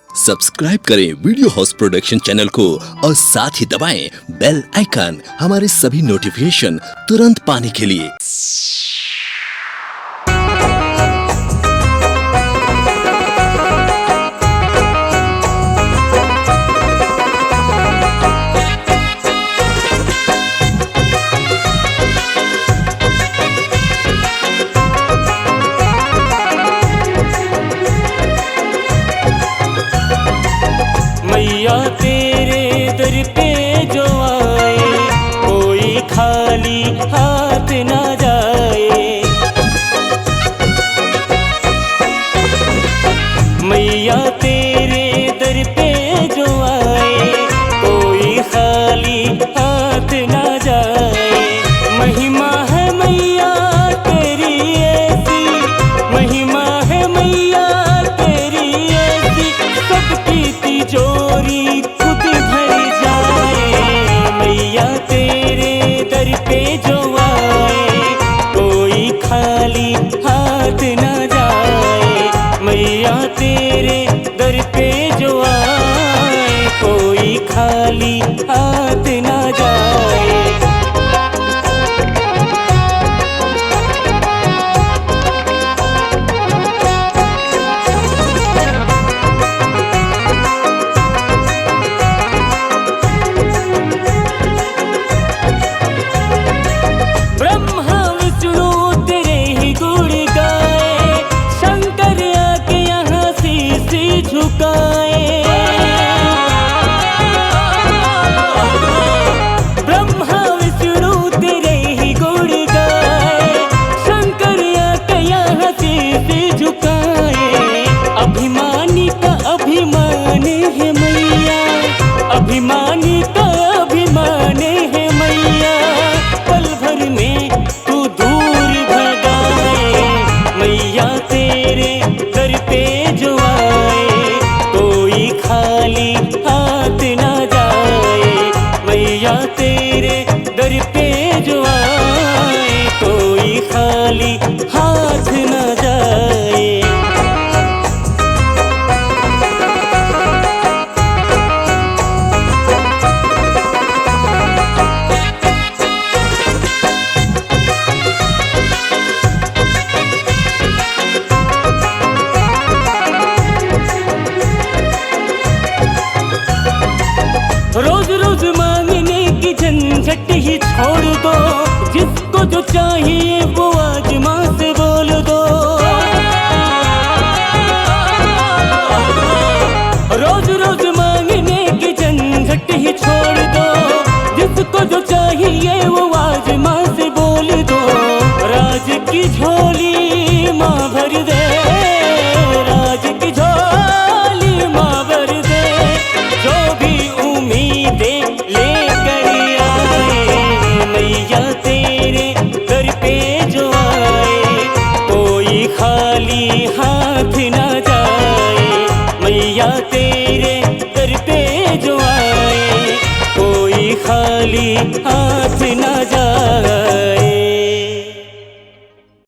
Subscribe करें video house production channel को और साथ ही दबाएं बेल आइकन हमारे सभी नोटिफिकेशन तुरंत पाने के लिए। मैया तेरे दर पे जो आए कोई खाली हाथ ना जाए। मैया तेरे दर पे जो आए कोई खाली हाथ ना जाए। महिमा है मैया तेरी ऐसी, महिमा है मैया तेरी ऐसी, सबकी तिजोरी खुद भर जाए। मैया तेरे दर पे जो आए कोई खाली हाथ ना जाए। मैया तेरे दर पे जो आए कोई खाली हाथ ना जाए। ब्रह्मा विष्णु तेरे ही गुण गाए, शंकर आके यहाँ शीश झुकाए। अभिमानी का अभिमान है मैया, अभिमानी का अभिमान है मैया, पल भर में तू दूर भगाए। मैया तेरे दर पे जो आए कोई खाली हाथ ना जाए। मैया तेरे दर पे जो आए कोई खाली हाथ ना जाए। रोज रोज मांगने की झंझट ही छोड़ दो, जिसको जो चाहिए वो आज माँ से बोल दो। रोज रोज मांगने की झंझट ही छोड़ दो, जिसको जो चाहिए वो आज माँ से बोल दो। राज की झोली माँ भर दे, राज की झोली माँ भर दे, जो भी उम्मीदें लेकर आए। मैया तेरे दर पे जो आए कोई खाली हाथ ना जाए। मैया तेरे दर पे जो आए कोई खाली हाथ ना जाए।